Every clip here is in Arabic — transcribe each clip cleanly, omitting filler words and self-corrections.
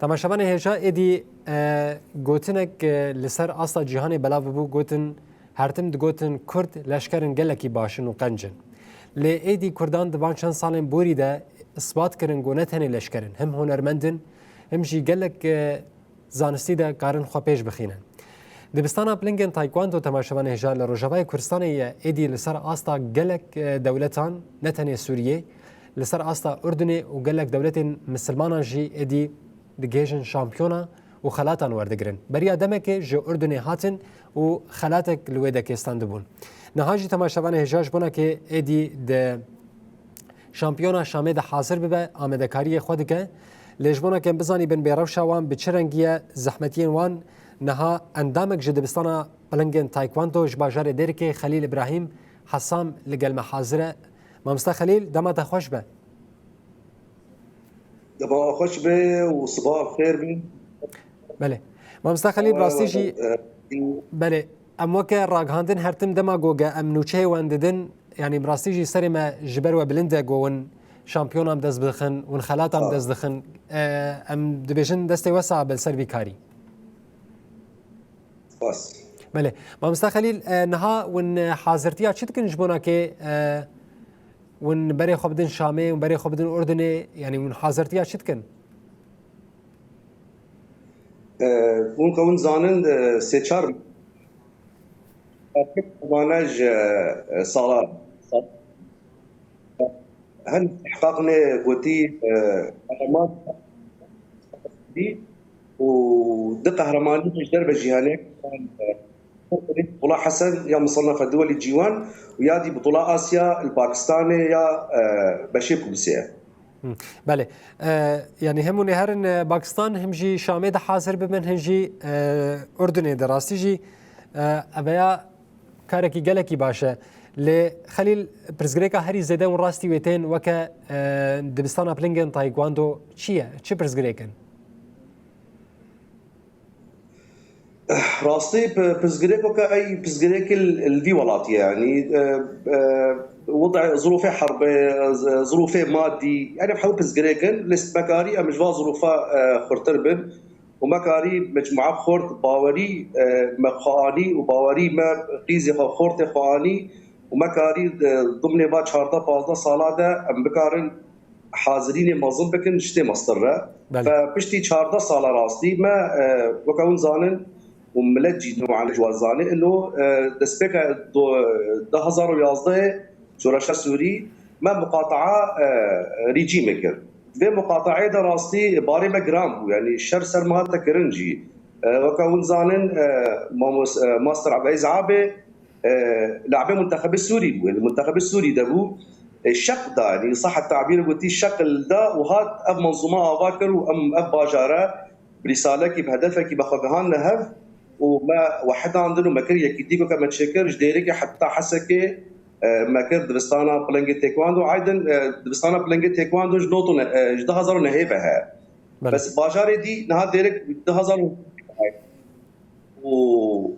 تماشاوان هێژا ئێدی گوتنێک لەسەر ئاستا جیهانی بەلاو بوو گوتن هەرتم دگوتن کورد لەشکرن گەلێکی باشن و قەنجن لێ ئێدی کوردان دەبان چەند ساڵێن بۆری دە ئیسباتکردن گۆ نەتەنێ لەشکرن هەم هونەرمەندن هەمژی گەلێک زانستی دا کارن خوا پێش بخینن دبستانا پلنگن تایکواندو تماشاوان هێژا لە ڕۆژاوای کوردستانی ئێدی لەسەر ئاستا گەلێک دەولەتان نەتەنێ سووریێ لەسەر ئاستا ئوردنێ و گەلێک دەولەتên مسلمانان ژی ئێدی دگێژن شامپیۆنا و خەلاتان وەردەگرن بەریا دەمێکێ ژە ئوردنێ هاتن و خەلاتێک لێ دەکێستان دەبوون نەهاژی تەماشاوان هێژاش بوونەکێ ئێدی شامپیۆنا شامێ دە حاضر ببە ئامادەکاریە خۆ دکە لێژبوونەکەم بزانی بن بێڕەوشاوان بچرەنگیە زەحمەتیên وان نەها ئەندامێک ji dibistana پلنگên تایکواندۆ ji bajarê Dêrikê Xelîl İbrahîm Hesam li gel me hazir e Mamosta Xelîl dema te xweş be دما خوش به و صباح خیر بین بله مامستا خلیل راستی جی بله ام وکه راگهاندن هرتم دما گوگه ام نوچه ونددن یعنی راستی جی سری ما جبر و بلنده گون شامپیون هم دست بدخن ون خلات هم دست دخن ام دبیجن دستی وسع بالسر بیکاری بس بله مامستا خلیل نها ون حاضرتیا چی تکن جبونا که ون برای خوب بدن شامه ون برای خوب بدن اردنه یعنی ون حاضرتیا چی تکن اون کون زانن سه چهار مانج سالا هن حققنا قوتي قهرمان دي ودي قهرماني مش دربه جهاني بطولة حسن يا مصنف الدولي الجيوان ويا دي بطولة آسيا الباكستاني يا بشير كوبسية بله يعني همون هرن باكستان همجي شامي ده حاضر بمن هنجي أردني دراسي جي أبيا كاركي جلكي باشا لخليل برزغريكا هري زيدان راستي ويتين وكا دبستانا بلينجن تايكواندو چي برزغريكن راستي بزغريكو كأي بزغريك الفي ولاتي يعني وضع ظروفه حرب ظروفه مادي يعني بحاول بزغريكن لست مكاري امجوا ظروفه خرتربن ومكاري مجموعه خورت باوري مخاني وباوري ما قيزي خورت خواني ومكاري ضمن با 14 سالاده ام بكارن حاضرين مازن بكن شتي مصدره فبشتي 14 سال راستي ما وكون زانن وملجي نوعا جوازاني انه دسبيكا 2011 جورشا سوري ما مقاطعه ريجي مكر في مقاطعه دراستي باري مجرام يعني الشر سر ما تكرنجي وكون زانن ماستر عبد العزيز عابي لاعب المنتخب السوري المنتخب السوري دبو الشق ده يعني صح التعبير قلتي الشق ده وهات اب منظومه افاكر وام اب باجاره برسالك بهدفك بخبهان نهف وما واحد عندنا مكر يكيديكو كما تشكر جديرك حتى حسكي مكر دبستانا بلنج تايكواندو عايدا دبستانا بلنج تايكواندو جنوتو جدهزر نهيبها بس باجاري دي نها ديرك 2000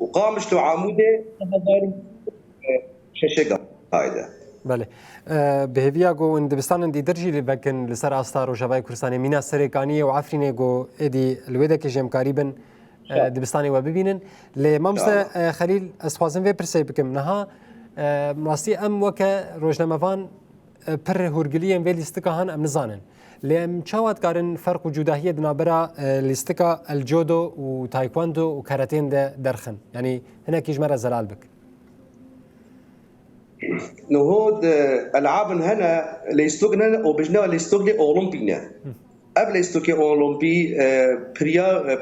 وقامش تو عموده 2000 ششقه هايدا بله بهویا گو ان دبستان دی درجی لبکن لسر آستار و جوای کردستان مینا سرکانی و عفرینه گو ادی الوده که جم قریبن دبستانی و ببینن لمامست خلیل اسخوازن و پرسی بکم نها راستی ام وک روزنامه‌وان پر هورگلیان و لیستکا هن ام نزانن لام چاوت کارن فرق و جداهیت نابرا لیستکا الجودو و تایکواندو و کاراتین درخن یعنی هنا کیش مرا زلال بک نهود العاب هنا ليستوغنا وبجنا ليستوغلي اولمبينا قبل يستوكي اولمبي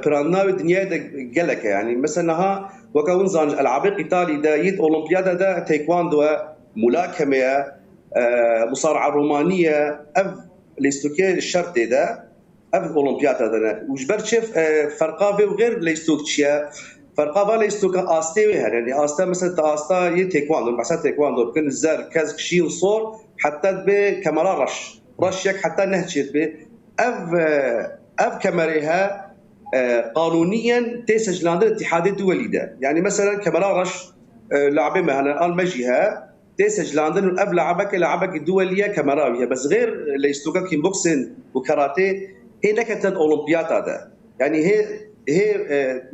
برانا الدنيا قالك يعني مثلا ها وكون زان العاب القتالي دا يد اولمبيادا دا تايكواندو ملاكمه مصارعه رومانيه اف ليستوكي الشرط دا اف اولمبيادا دا وجبر شاف فرقه وغير ليستوكشيا فرقا بالا يستوكا آستي ويها يعني آستا مثلا آستا يتيكواندو بحثا تيكواندو بكن الزار كاز كشي وصور حتى بكاميرا رش يك حتى نهجت به أف كاميرها قانونيا تسجلان الاتحاد الدولي ده يعني مثلا كاميرا رش لاعبين مثلا المجيها تسجلان أف لعبك الدولية كاميراوية بس غير اللي يستوكا كيم بوكسين وكاراتيه هي نكتن أولمبياد هذا يعني هي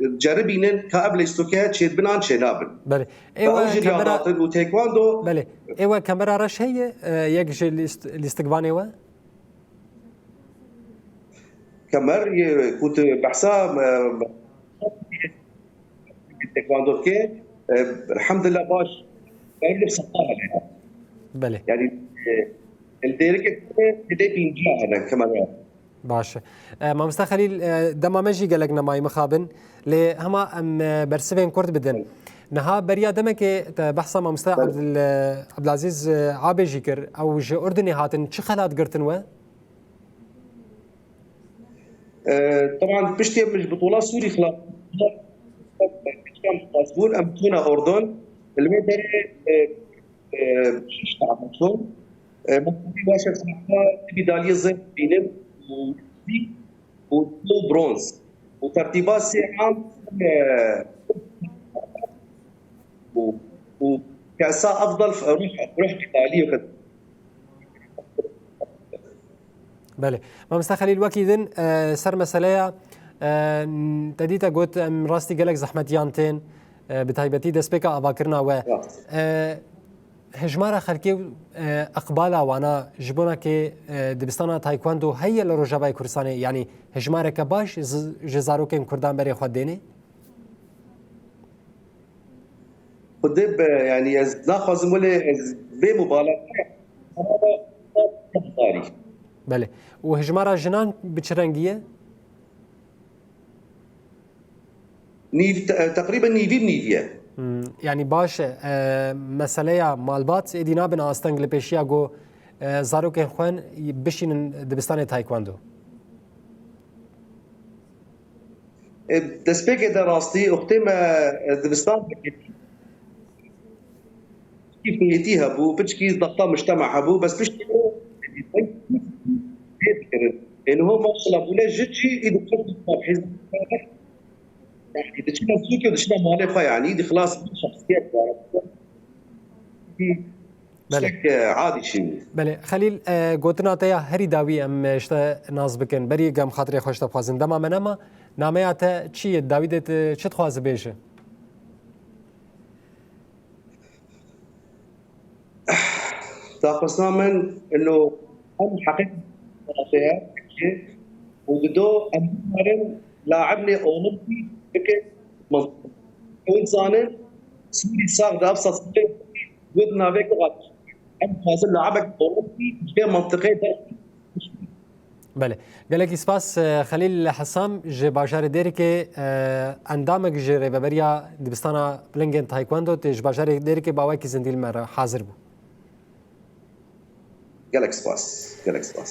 جربينن كقبل استوكيها تشيد بنان شنابن بله فأوج ايوه رياضات كاميرا وتايكواندو بله ايوه كاميرا رش هي يكش الاستقبال ايوه كمر كنت بحسها تايكواندو كي الحمد لله باش يعني بصراحة بله يعني الديرك بدي بينجا أنا كمان باشه مامستا خلیل دما مجی گلگ نمای مخابن لی هما ام برسبین کرد بدن نها بریا دمه که بحثا مامستا عبدالعزیز عابجی کر او ج اردنی هاتن چه خلات گرتن و طبعا بشتي مش بطولات سوري خلاص كان مسؤول ام تونه اردن المدري شش تعب شلون ممكن واشر صراحه ميداليه زين بينهم وتو برونز وترتيبات ساعه وكاسا افضل روح قتاليه وكذا بله مامستا خلیل وکی دن سر مسئله تدیتا گوت ام راستی گلگ زحمتیان تین بتایبەتی دەستپێکە ئاواکردنا و هژمارە خەلکی و ئەقبالا وانە ji بۆناکێ دبستانە تایکواندۆ هەیە لە ڕۆژاوای کوردستانê یعنی هژمارێکە باش ji zarokên Kurdan berê xwe dêne خدب يعني ناخذ مولي بمبالغه هذا بله و هژمارە jinan bi çi rengî ye تقريبا نيفي بنيفيه يعني باش مسئله مالبات ادی نابن آستنگ لپیشیا گو زاروکên خوان بشینن دبستان تایکواندو دەستپێکێ دەڕاستی ئوختێمە دبستان كيف هبوو بچکی ضغطا مجتمع هبوو بس بشتي انه هو ما شاء الله ولا جدشي يدخل حزب يعني دشنا سوكي ودشنا مالفه يعني دي خلاص شخصيات بله عادي شيء بله خلیل گوتنا تیا هری داوی ام اشته ناز بکن بری گم خاطر خوش تخوازن دما منما نامه تا چی داوی دت چه تخواز بیشه تاقصنا من انه هم حقيقه وبدو امرن لاعبني اولمبي فكر انسان سوري صار ده ابسط ودنا بك غلط ام فاصل لاعبك اولمبي في منطقه بله گلکی سپاس خلیل حسام ج باجار دیر که اندامک ج ریبریا دبستانا بلنگن تایکواندو تج باجار دیر که باوی کی زندیل مر حاضر بو گلکس باس